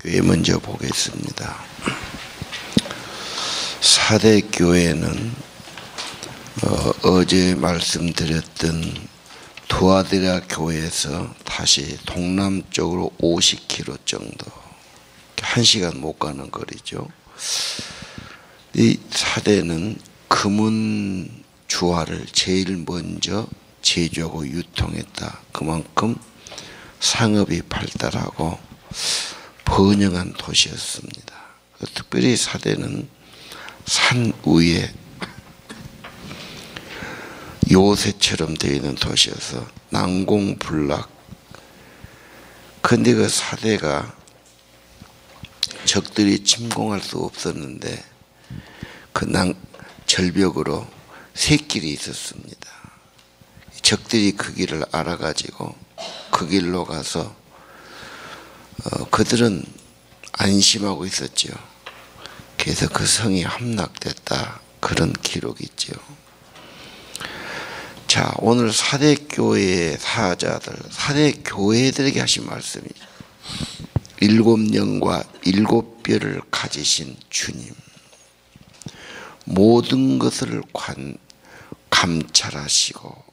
사대교회 먼저 보겠습니다. 사대교회는 어제 말씀드렸던 두아디라 교회에서 다시 동남쪽으로 50km 정도, 1시간 못 가는 거리죠. 이 사대는 금은 주화를 제일 먼저 제조하고 유통했다. 그만큼 상업이 발달하고 번영한 도시였습니다. 특별히 사대는 산 위에 요새처럼 되어 있는 도시여서 난공불락. 근데 그 사대가 적들이 침공할 수 없었는데 그 절벽으로 샛길이 있었습니다. 적들이 그 길을 알아가지고 그 길로 가서 그들은 안심하고 있었죠. 그래서 그 성이 함락됐다, 그런 기록이 있죠. 자, 오늘 사대교회의 사자들, 사대교회들에게 하신 말씀이죠. 7영과 7뼈를 가지신 주님, 모든 것을 감찰하시고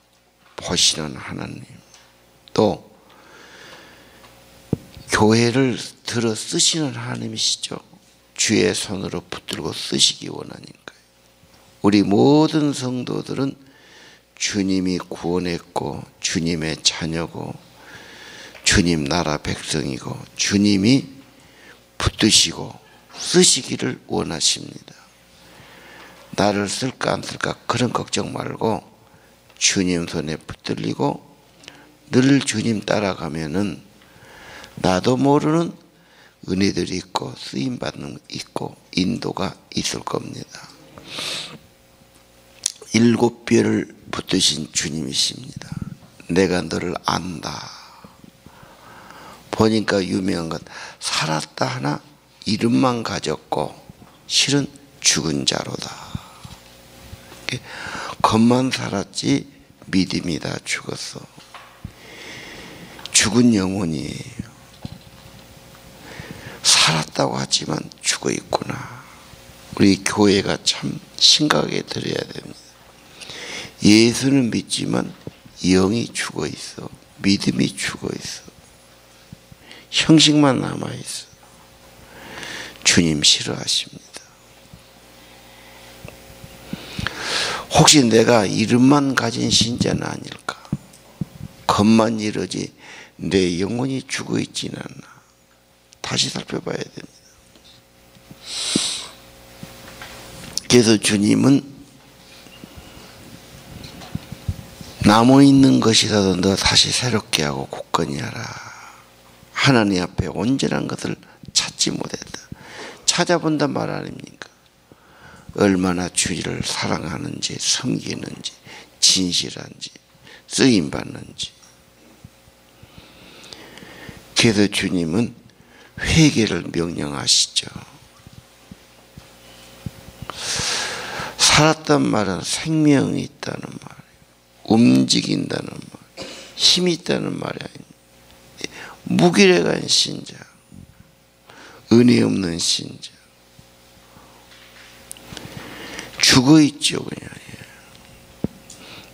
보시는 하나님, 또 교회를 들어 쓰시는 하나님이시죠. 주의 손으로 붙들고 쓰시기 원하니까요. 우리 모든 성도들은 주님이 구원했고 주님의 자녀고 주님 나라 백성이고 주님이 붙드시고 쓰시기를 원하십니다. 나를 쓸까 안 쓸까 그런 걱정 말고 주님 손에 붙들리고 늘 주님 따라가면은 나도 모르는 은혜들이 있고 쓰임받는 있고 인도가 있을 겁니다. 7뼈를 붙드신 주님이십니다. 내가 너를 안다. 보니까 유명한 것, 살았다 하나 이름만 가졌고 실은 죽은 자로다. 겉만 살았지 믿음이 다 죽었어. 죽은 영혼이에요. 살았다고 하지만 죽어 있구나. 우리 교회가 참 심각하게 들어야 됩니다. 예수는 믿지만 영이 죽어 있어. 믿음이 죽어 있어. 형식만 남아 있어. 주님 싫어하십니다. 혹시 내가 이름만 가진 신자는 아닐까? 겉만 이러지 내 영혼이 죽어 있지는 않나? 다시 살펴봐야 됩니다. 그래서 주님은 남아있는 것이라도 너 다시 새롭게 하고 굳건히 하라. 하나님 앞에 온전한 것을 찾지 못했다. 찾아본단 말 아닙니까? 얼마나 주를 사랑하는지, 섬기는지, 진실한지, 쓰임받는지. 그래서 주님은 회개를 명령하시죠. 살았단 말은 생명이 있다는 말, 움직인다는 말, 힘이 있다는 말이 아닙니다. 무기력한 신자, 은혜 없는 신자, 죽어 있죠, 그냥.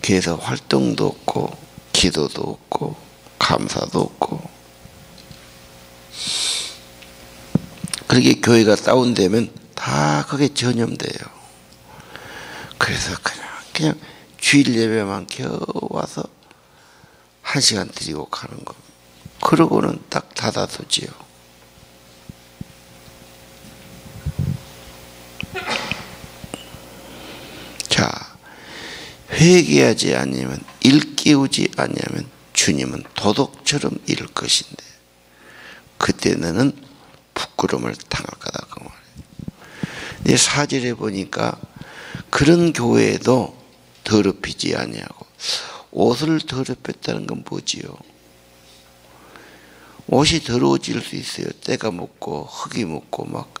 그래서 활동도 없고, 기도도 없고, 감사도 없고. 그렇게 교회가 다운되면 다 그게 전염돼요. 그래서 그냥 주일 예배만 겨우 와서 1시간 드리고 가는 겁니다. 그러고는 딱 닫아두지요. 자, 회개하지 아니면 일깨우지 아니하면 주님은 도둑처럼 이를 것인데 그때 너는 부끄러움을 당할 거다, 그 말이에요. 4절에 보니까 그런 교회에도 더럽히지 아니하고. 옷을 더럽혔다는 건 뭐지요? 옷이 더러워질 수 있어요. 때가 묻고 흙이 묻고 막.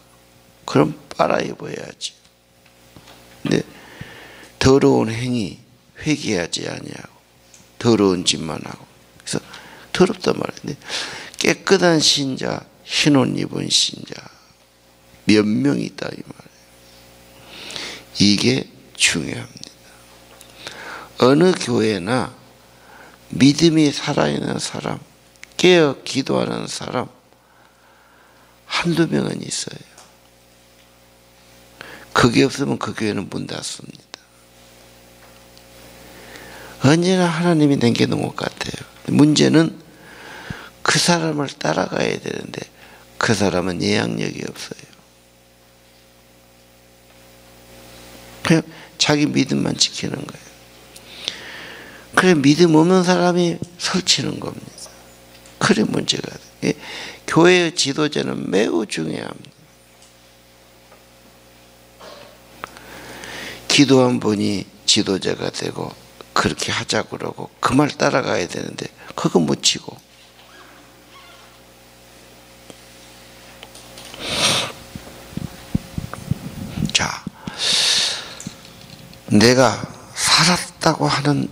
그럼 빨아 입어야지. 근데 더러운 행위 회개하지 아니하고 더러운 짓만 하고. 그래서 더럽단 말이에요. 깨끗한 신자, 흰 옷 입은 신자 몇 명 있다 이 말이에요. 이게 중요합니다. 어느 교회나 믿음이 살아있는 사람, 깨어 기도하는 사람 한두 명은 있어요. 그게 없으면 그 교회는 문 닫습니다. 언제나 하나님이 남겨놓은 것 같아요. 문제는 그 사람을 따라가야 되는데 그 사람은 예약력이 없어요. 그냥 자기 믿음만 지키는 거예요. 그래 믿음 없는 사람이 설치는 겁니다. 그래 문제가 돼요. 교회의 지도자는 매우 중요합니다. 기도한 분이 지도자가 되고 그렇게 하자 그러고 그 말 따라가야 되는데 그거 못 치고 자 내가 살았다고 하는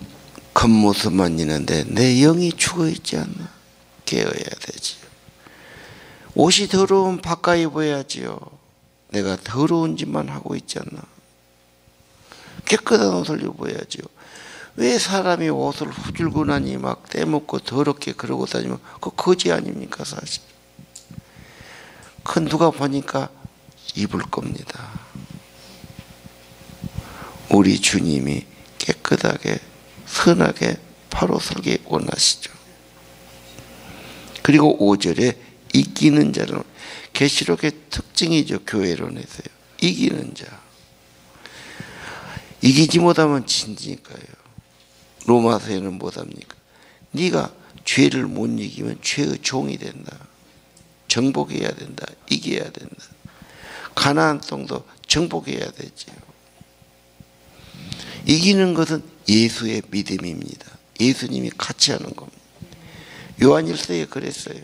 겉모습만 있는데 내 영이 죽어있지 않나? 깨어야 되지요. 옷이 더러운 바깥에 보여야지요. 내가 더러운 짓만 하고 있지 않나? 깨끗한 옷을 입어야지요. 왜 사람이 옷을 후줄근하니 막 떼먹고 더럽게 그러고 다니면 그거 거지 아닙니까 사실. 그 누가 보니까 입을 겁니다. 우리 주님이 깨끗하게 선하게 바로 설계 원하시죠. 그리고 5절에 이기는 자를 계시록의 특징이죠. 교회론에서요. 이기는 자. 이기지 못하면 진지니까요. 로마서에는 못합니까? 네가 죄를 못 이기면 죄의 종이 된다. 정복해야 된다. 이겨야 된다. 가나안 땅도 정복해야 되지요. 이기는 것은 예수의 믿음입니다. 예수님이 같이 하는 겁니다. 요한일서에 그랬어요.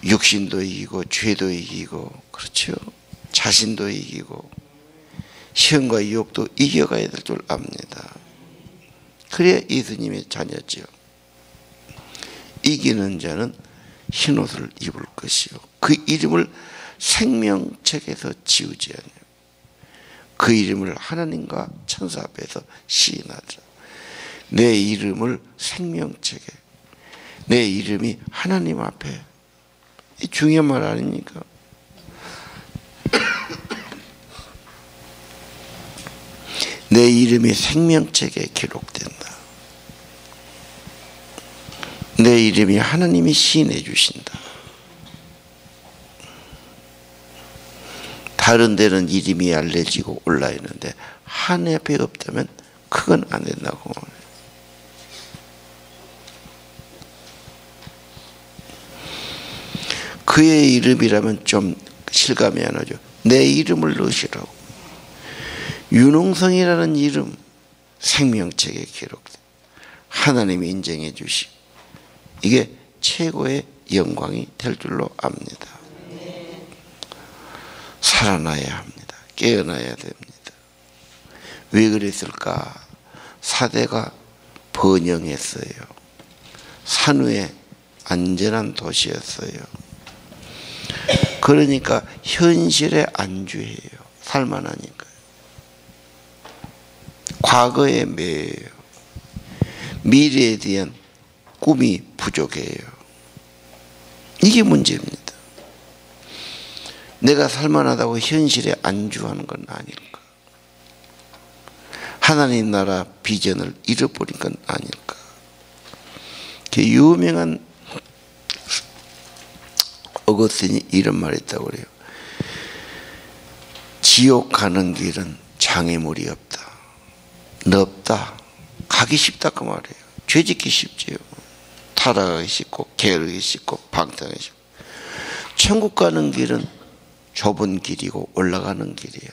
육신도 이기고 죄도 이기고 그렇죠. 자신도 이기고 시험과 유혹도 이겨가야 될 줄 압니다. 그래야 예수님의 자녀지요. 이기는 자는 흰옷을 입을 것이요 그 이름을 생명책에서 지우지 아니하고 그 이름을 하나님과 천사 앞에서 시인하리라. 내 이름을 생명책에 내 이름이 하나님 앞에 이 중요한 말 아닙니까? 내 이름이 생명책에 기록된다. 내 이름이 하나님이 시인해 주신다. 다른 데는 이름이 알려지고 올라 있는데 하나님 앞에 없다면 그건 안 된다고. 그의 이름이라면 좀 실감이 안 오죠. 내 이름을 넣으시라고. 유능성이라는 이름 생명책에 기록돼. 하나님이 인정해 주시. 이게 최고의 영광이 될 줄로 압니다. 살아나야 합니다. 깨어나야 됩니다. 왜 그랬을까? 사대가 번영했어요. 산후의 안전한 도시였어요. 그러니까 현실에 안주해요. 살만하니까요. 과거에 매여요. 미래에 대한 꿈이 부족해요. 이게 문제입니다. 내가 살만하다고 현실에 안주하는 건 아닐까? 하나님 나라 비전을 잃어버린 건 아닐까? 유명한 어거스틴이 이런 말을 했다고 그래요. 지옥 가는 길은 장애물이 없다. 넓다. 가기 쉽다 그 말이에요. 죄짓기 쉽지요. 타락하기 쉽고 게으르기 쉽고 방탕하기 쉽고. 천국 가는 길은 좁은 길이고 올라가는 길이야.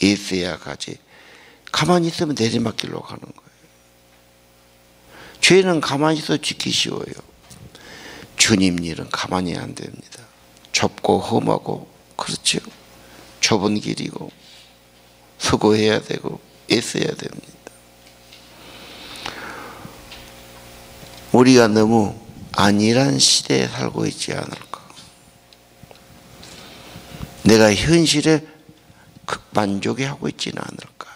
예수야 가지. 가만히 있으면 내리막길로 가는 거예요. 죄는 가만히 있어 지키기 쉬워요. 주님 일은 가만히 안 됩니다. 좁고 험하고 그렇죠. 좁은 길이고 수고해야 되고 애써야 됩니다. 우리가 너무 안일한 시대에 살고 있지 않을까. 내가 현실에 만족해 하고 있지는 않을까.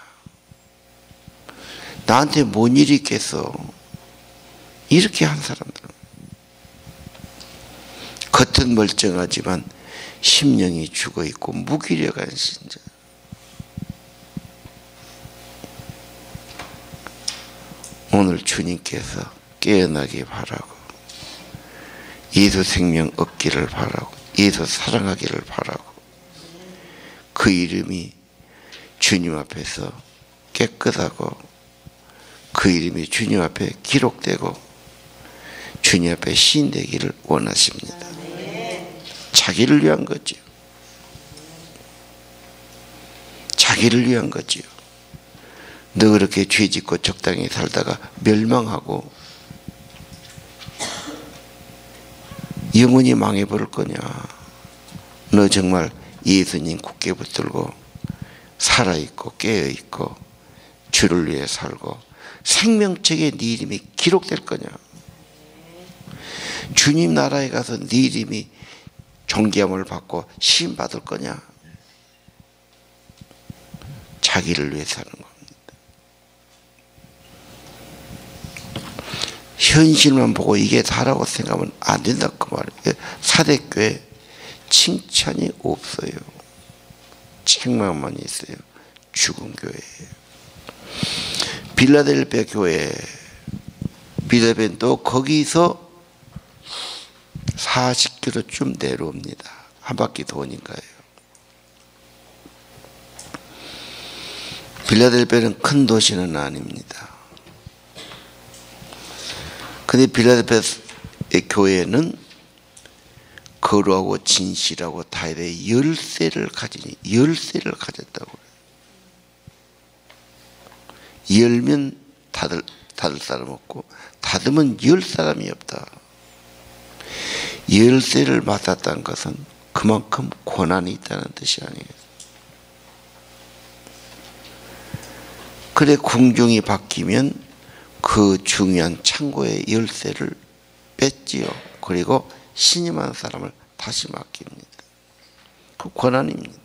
나한테 뭔 일이 있겠어. 이렇게 한 사람들은 겉은 멀쩡하지만 심령이 죽어있고 무기력한 신자. 오늘 주님께서 깨어나기 바라고, 예수 생명 얻기를 바라고, 예수 사랑하기를 바라고, 그 이름이 주님 앞에서 깨끗하고 그 이름이 주님 앞에 기록되고 주님 앞에 시인되기를 원하십니다. 자기를 위한 거지요. 자기를 위한 거지요. 너 그렇게 죄 짓고 적당히 살다가 멸망하고 영원히 망해버릴 거냐. 너 정말 예수님 굳게 붙들고 살아있고 깨어있고 주를 위해 살고 생명책에 네 이름이 기록될 거냐. 주님 나라에 가서 네 이름이 존귀함을 받고 시인받을 거냐. 자기를 위해 사는 겁니다. 현실만 보고 이게 다라고 생각하면 안 된다 그 말이에요. 사대교회 칭찬이 없어요. 책망만 있어요. 죽은 교회예요. 빌라델피아 교회, 빌라델피아는 또 거기서 40km쯤 내려옵니다. 한 바퀴 도니까요. 빌라델피아는 큰 도시는 아닙니다. 근데 빌라델피아의 교회는 거룩하고 진실하고 다윗의 열쇠를 가졌다고 그래요. 열면 닫을 사람 없고 닫으면 열 사람이 없다. 열쇠를 맡았다는 것은 그만큼 권한이 있다는 뜻이 아니겠어요. 그래 궁중이 바뀌면 그 중요한 창고의 열쇠를 뺐지요. 그리고 신임한 사람을 다시 맡깁니다. 그 권한입니다.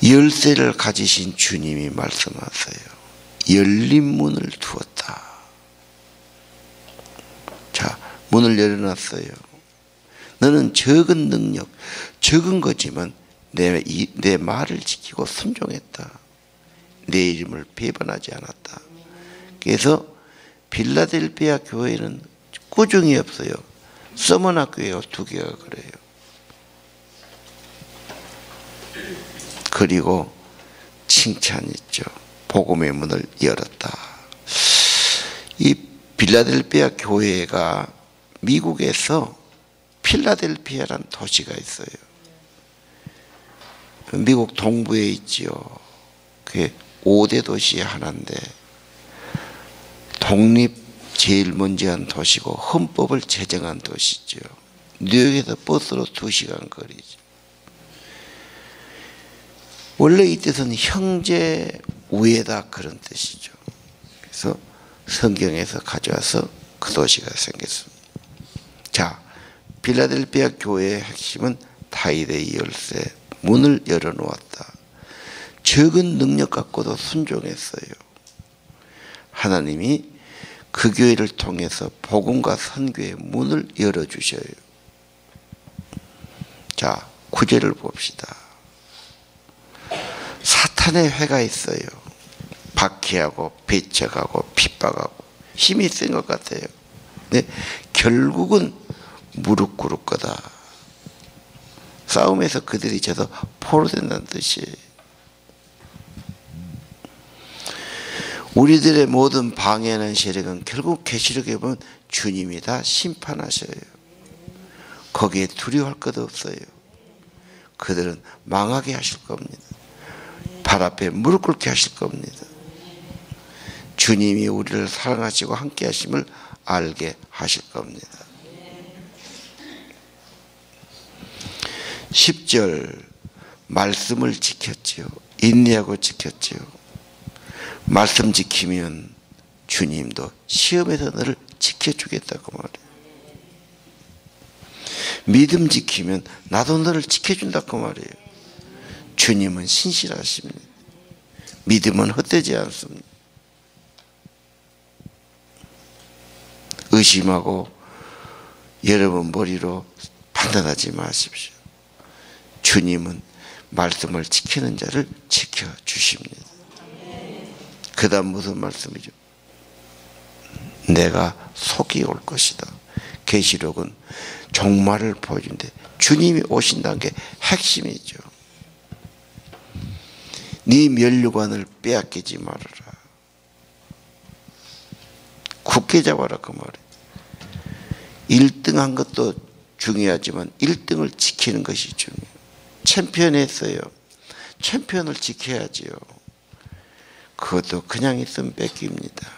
열쇠를 가지신 주님이 말씀하세요. 열린 문을 두었다. 자, 문을 열어놨어요. 너는 적은 능력, 적은 거지만 내 말을 지키고 순종했다. 내 이름을 배반하지 않았다. 그래서 빌라델피아 교회는 꾸중이 없어요. 서머나 교회가 2개가 그래요. 그리고 칭찬했죠. 복음의 문을 열었다. 이 빌라델피아 교회가 미국에서 필라델피아라는 도시가 있어요. 미국 동부에 있지요. 그게 5대 도시의 하나인데 독립 제일 먼저 한 도시고 헌법을 제정한 도시죠. 뉴욕에서 버스로 2시간 거리죠. 원래 이 뜻은 형제 우애다 그런 뜻이죠. 그래서 성경에서 가져와서 그 도시가 생겼습니다. 자, 빌라델피아 교회의 핵심은 다윗의 열쇠, 문을 열어놓았다. 적은 능력 갖고도 순종했어요. 하나님이 그 교회를 통해서 복음과 선교의 문을 열어주셔요. 자, 9절을 봅시다. 사탄의 회가 있어요. 박해하고 배척하고 핍박하고 힘이 센 것 같아요. 근데 결국은 무릎 꿇을 거다. 싸움에서 그들이 져서 포로된다는 뜻이에요. 우리들의 모든 방해하는 세력은 결국 계시록에 보면 주님이 다 심판하셔요. 거기에 두려워할 것도 없어요. 그들은 망하게 하실 겁니다. 발 앞에 무릎 꿇게 하실 겁니다. 주님이 우리를 사랑하시고 함께 하심을 알게 하실 겁니다. 10절 말씀을 지켰지요. 인내하고 지켰지요. 말씀 지키면 주님도 시험에서 너를 지켜주겠다고 말해요. 믿음 지키면 나도 너를 지켜준다고 말이에요. 주님은 신실하십니다. 믿음은 헛되지 않습니다. 의심하고 여러분 머리로 판단하지 마십시오. 주님은 말씀을 지키는 자를 지켜주십니다. 그 다음 무슨 말씀이죠? 내가 속이 올 것이다. 계시록은 종말을 보여준대. 주님이 오신다는 게 핵심이죠. 네 면류관을 빼앗기지 말아라. 굳게 잡아라 그 말이에요. 1등 한 것도 중요하지만 1등을 지키는 것이 중요해요. 챔피언 했어요. 챔피언을 지켜야지요. 그것도 그냥 있으면 뺏깁니다.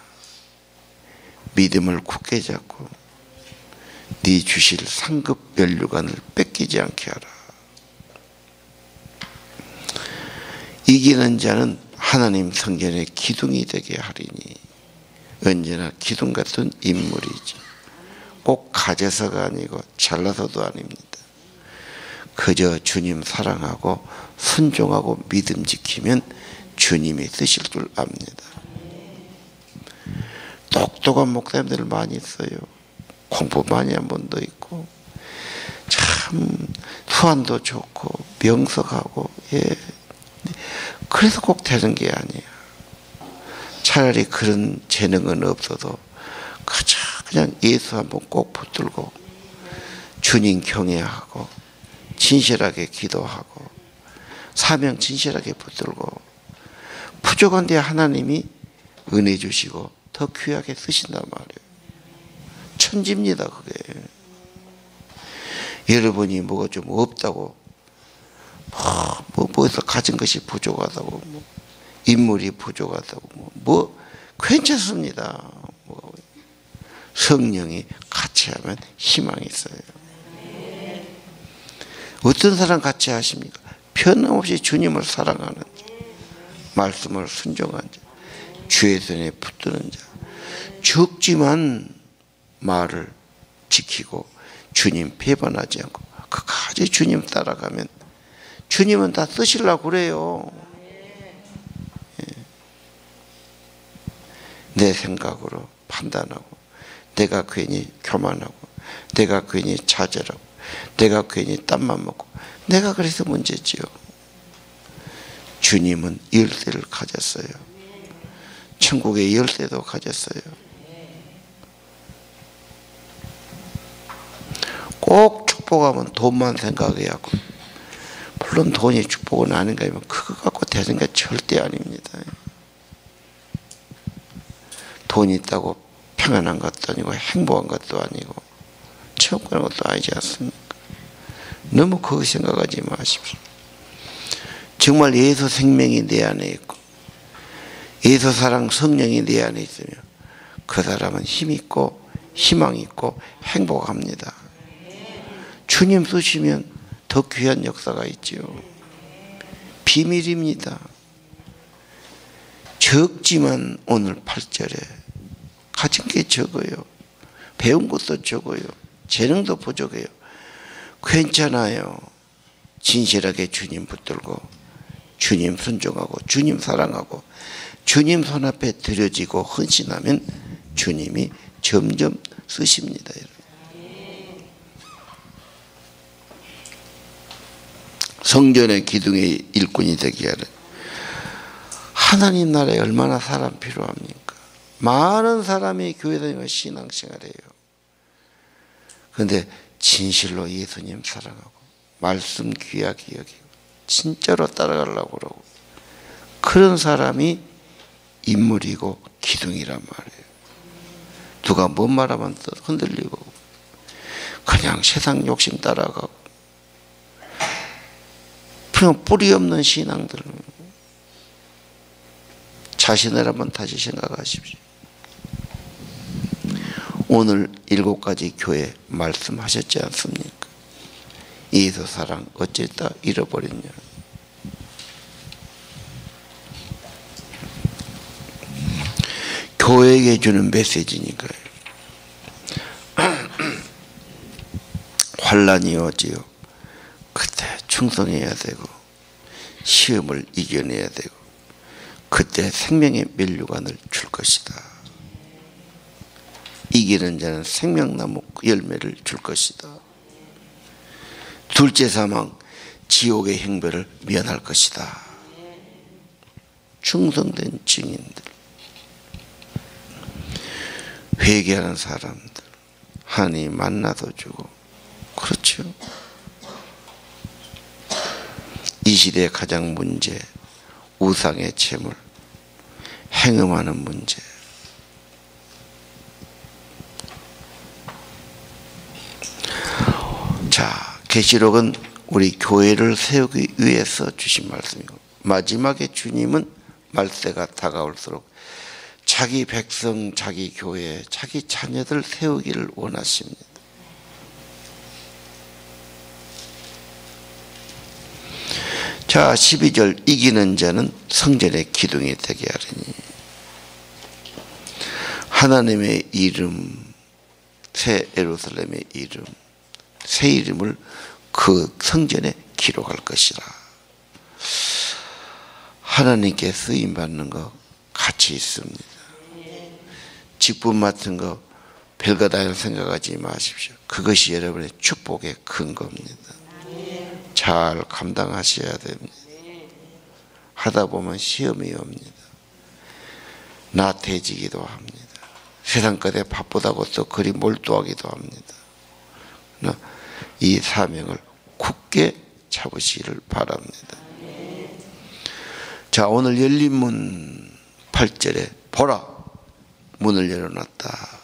믿음을 굳게 잡고 네 주실 상급 면류관을 뺏기지 않게 하라. 이기는 자는 하나님 성전의 기둥이 되게 하리니. 언제나 기둥 같은 인물이지. 꼭 가져서가 아니고 잘나서도 아닙니다. 그저 주님 사랑하고 순종하고 믿음 지키면 주님이 쓰실 줄 압니다. 똑똑한 목사님들 많이 있어요. 공부 많이 한 분도 있고 참 수완도 좋고 명석하고 그래서 꼭 되는 게 아니에요. 차라리 그런 재능은 없어도 그냥 예수 한번 꼭 붙들고 주님 경외하고 진실하게 기도하고 사명 진실하게 붙들고 부족한데 하나님이 은혜 주시고 더 귀하게 쓰신단 말이에요. 천지입니다 그게. 여러분이 뭐가 좀 없다고 뭐에서 가진 것이 부족하다고 인물이 부족하다고 괜찮습니다. 성령이 같이 하면 희망이 있어요. 어떤 사람 같이 하십니까? 변함없이 주님을 사랑하는 자, 말씀을 순종한 자, 주의 손에 붙드는 자, 적지만 말을 지키고 주님 배반하지 않고 끝까지 주님 따라가면 주님은 다 쓰시려고 그래요. 내 생각으로 판단하고 내가 괜히 교만하고 내가 괜히 좌절하고 내가 괜히 땀만 먹고 내가 그래서 문제지요. 주님은 열쇠를 가졌어요. 천국의 열쇠도 가졌어요. 꼭 축복하면 돈만 생각해야 하고 물론 돈이 축복은 아닌가 하면 그거 갖고 되는 게 절대 아닙니다. 돈이 있다고 평안한 것도 아니고 행복한 것도 아니고 천국 가는 것도 아니지 않습니까? 너무 그거 생각하지 마십시오. 정말 예수 생명이 내 안에 있고 예수 사랑 성령이 내 안에 있으며 그 사람은 힘 있고 희망 있고 행복합니다. 주님 쓰시면 더 귀한 역사가 있지요. 비밀입니다. 적지만 오늘 8절에 가진 게 적어요. 배운 것도 적어요. 재능도 부족해요. 괜찮아요. 진실하게 주님 붙들고 주님 순종하고 주님 사랑하고 주님 손 앞에 드려지고 헌신하면 주님이 점점 쓰십니다. 성전의 기둥의 일꾼이 되게 하는 하나님 나라에 얼마나 사람 필요합니까? 많은 사람이 교회 다니고 신앙생활해요. 그런데 진실로 예수님 사랑하고 말씀 귀하게 여기고 진짜로 따라가려고 그러고 그런 사람이 인물이고 기둥이란 말이에요. 누가 뭔 말하면 또 흔들리고 그냥 세상 욕심 따라가고 그냥 뿌리 없는 신앙들 자신을 한번 다시 생각하십시오. 오늘 7가지 교회 말씀하셨지 않습니까? 예수 사랑 어쨌다 잃어버렸냐. 교회에게 주는 메시지니까요. 환란이 오지요. 그때 충성해야 되고 시험을 이겨내야 되고 그때 생명의 면류관을 줄 것이다. 이기는 자는 생명나무 열매를 줄 것이다. 둘째 사망 지옥의 형벌을 면할 것이다. 충성된 증인들, 회개하는 사람들, 하나님 만나도 주고, 그렇죠. 이 시대의 가장 문제, 우상의 채물, 행음하는 문제. 자, 계시록은 우리 교회를 세우기 위해서 주신 말씀이고, 마지막에 주님은 말세가 다가올수록 자기 백성, 자기 교회, 자기 자녀들 세우기를 원하십니다. 자, 12절 이기는 자는 성전의 기둥이 되게 하리니. 하나님의 이름, 새 예루살렘의 이름, 새 이름을 그 성전에 기록할 것이라. 하나님께 쓰임받는 거 가치 있습니다. 직분 맡은 거 별거다 생각하지 마십시오. 그것이 여러분의 축복의 근거입니다. 잘 감당하셔야 됩니다. 하다 보면 시험이 옵니다. 나태해지기도 합니다. 세상 것에 바쁘다고 또 그리 몰두하기도 합니다. 이 사명을 굳게 잡으시기를 바랍니다. 자, 오늘 열린 문 8절에 보라 문을 열어놨다.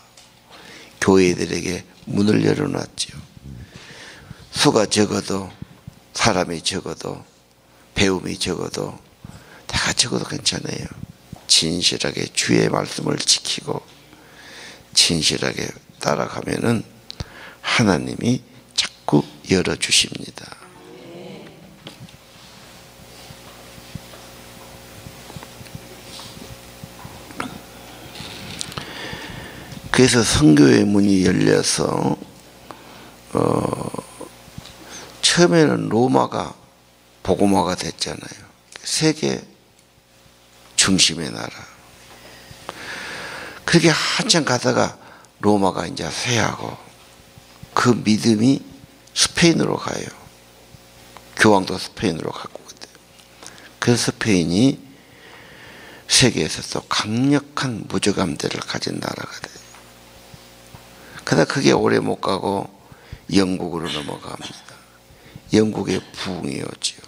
교회들에게 문을 열어놨죠. 수가 적어도, 사람이 적어도, 배움이 적어도, 다 적어도 괜찮아요. 진실하게 주의 말씀을 지키고 진실하게 따라가면은 하나님이 자꾸 열어주십니다. 그래서 선교의 문이 열려서 처음에는 로마가 복음화가 됐잖아요. 세계 중심의 나라. 그렇게 한참 가다가 로마가 이제 쇠하고 그 믿음이 스페인으로 가요. 교황도 스페인으로 가고 그래요. 그래서 스페인이 세계에서 또 강력한 무저감대를 가진 나라가 돼요. 그러다 그게 오래 못 가고 영국으로 넘어갑니다. 영국의 부흥이 오지요.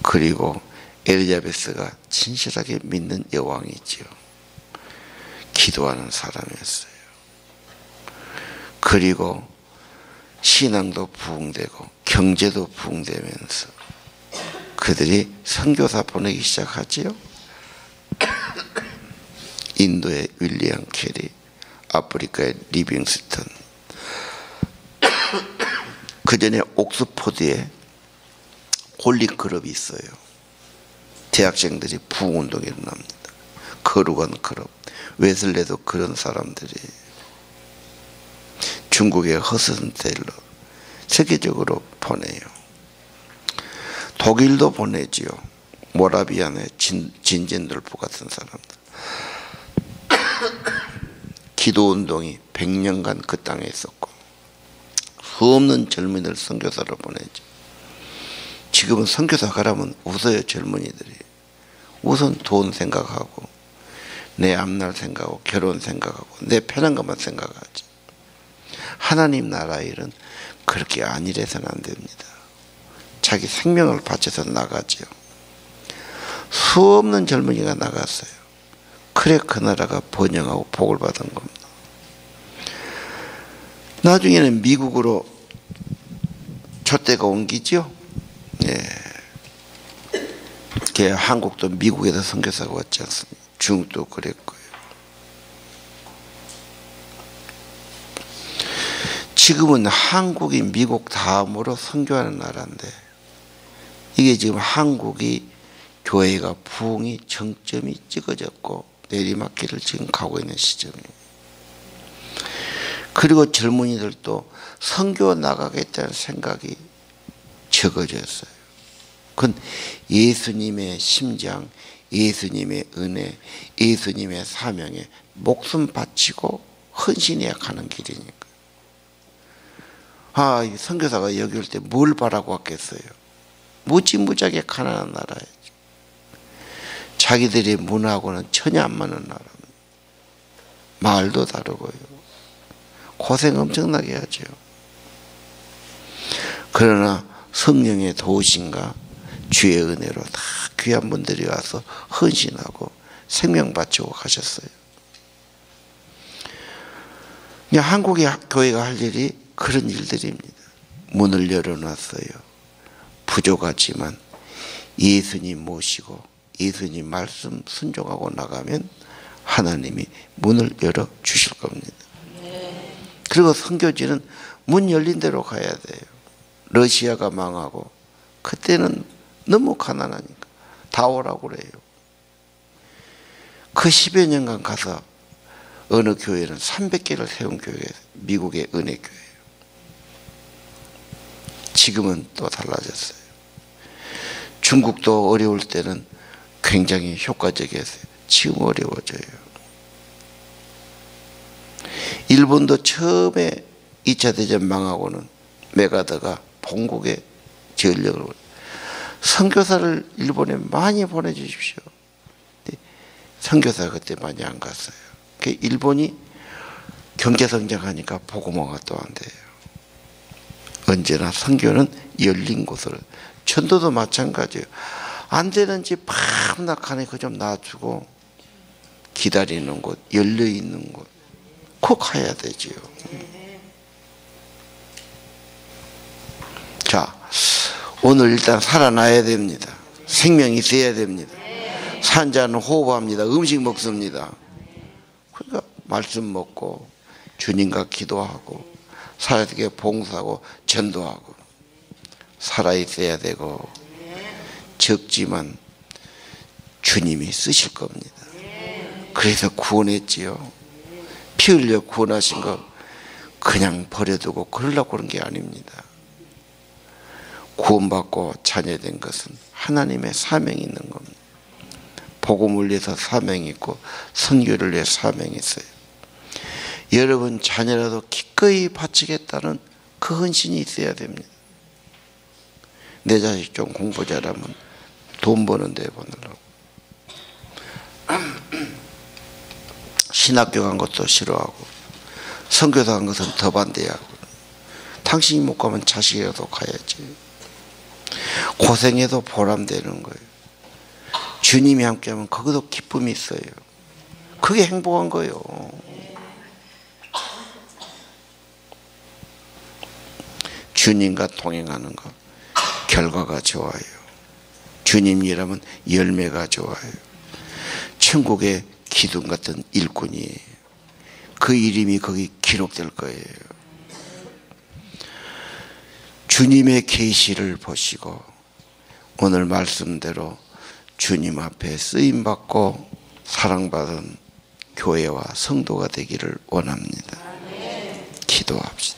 그리고 엘리자베스가 진실하게 믿는 여왕이지요. 기도하는 사람이었어요. 그리고 신앙도 부흥되고 경제도 부흥되면서 그들이 선교사 보내기 시작하지요. 인도의 윌리엄 캐리, 아프리카의 리빙스턴, 그 전에 옥스포드에 홀리클럽이 있어요. 대학생들이 부흥운동이 일어납니다. 거룩한 클럽. 웨슬레도 그런 사람들이. 중국의 허슨 테일러 세계적으로 보내요. 독일도 보내지요. 모라비안의 진젠돌프 같은 사람들. 기도운동이 100년간 그 땅에 있었고 수없는 젊은이들 선교사로 보내죠. 지금은 선교사 가라면 웃어요. 젊은이들이. 우선 돈 생각하고 내 앞날 생각하고 결혼 생각하고 내 편한 것만 생각하지. 하나님 나라 일은 그렇게 안일해서는 안 됩니다. 자기 생명을 바쳐서 나가죠. 수없는 젊은이가 나갔어요. 그래 그 나라가 번영하고 복을 받은 겁니다. 나중에는 미국으로 촛대가 옮기죠. 예. 한국도 미국에서 선교사가 왔지 않습니까? 중국도 그랬고요. 지금은 한국이 미국 다음으로 선교하는 나라인데 이게 지금 한국이 교회가 부흥이 정점이 찍어졌고 내리막길을 지금 가고 있는 시점입니다. 그리고 젊은이들도 선교 나가겠다는 생각이 적어졌어요. 그건 예수님의 심장, 예수님의 은혜, 예수님의 사명에 목숨 바치고 헌신해야 가는 길이니까. 이 선교사가 여기 올 때 뭘 바라고 왔겠어요? 무지무지하게 가난한 나라예요. 자기들의 문화하고는 전혀 안 맞는 나라입니다. 말도 다르고요. 고생 엄청나게 하죠. 그러나 성령의 도우심과 주의 은혜로 다 귀한 분들이 와서 헌신하고 생명 바치고 가셨어요. 한국의 교회가 할 일이 그런 일들입니다. 문을 열어놨어요. 부족하지만 예수님 모시고 예수님 말씀 순종하고 나가면 하나님이 문을 열어주실 겁니다. 그리고 선교지는 문 열린 대로 가야 돼요. 러시아가 망하고 그때는 너무 가난하니까 다 오라고 그래요. 그 10여 년간 가서 어느 교회는 300개를 세운 교회예요. 미국의 은혜교회예요. 지금은 또 달라졌어요. 중국도 어려울 때는 굉장히 효과적이었어요. 지금 어려워져요. 일본도 처음에 2차 대전 망하고는 메가더가 본국에 전력을 선교사를 일본에 많이 보내주십시오. 선교사가 그때 많이 안 갔어요. 일본이 경제성장하니까 복음화가 또 안 돼요. 언제나 선교는 열린 곳을, 전도도 마찬가지예요. 안 되는지 밤낮하네 그 좀 놔주고 기다리는 곳, 열려있는 곳 꼭 가야 되지요. 자, 오늘 일단 살아나야 됩니다. 생명이 있어야 됩니다. 산 자는 호흡합니다. 음식 먹습니다. 그러니까 말씀 먹고 주님과 기도하고 사람에게 봉사하고 전도하고 살아있어야 되고, 적지만 주님이 쓰실 겁니다. 그래서 구원했지요. 피 흘려 구원하신 거 그냥 버려두고 그러려고 그런 게 아닙니다. 구원받고 자녀된 것은 하나님의 사명이 있는 겁니다. 복음을 위해서 사명이 있고 선교를 위해 사명이 있어요. 여러분 자녀라도 기꺼이 바치겠다는 그 헌신이 있어야 됩니다. 내 자식 좀 공부 잘하면 돈 버는 데 보내려고. 신학교 간 것도 싫어하고 선교사 간 것은 더 반대하고. 당신이 못 가면 자식이라도 가야지. 고생해도 보람되는 거예요. 주님이 함께하면 거기도 기쁨이 있어요. 그게 행복한 거예요. 주님과 동행하는 것 결과가 좋아요. 주님 일하면 열매가 좋아요. 천국의 기둥 같은 일꾼이에요. 그 이름이 거기 기록될 거예요. 주님의 계시를 보시고 오늘 말씀대로 주님 앞에 쓰임받고 사랑받은 교회와 성도가 되기를 원합니다. 기도합시다.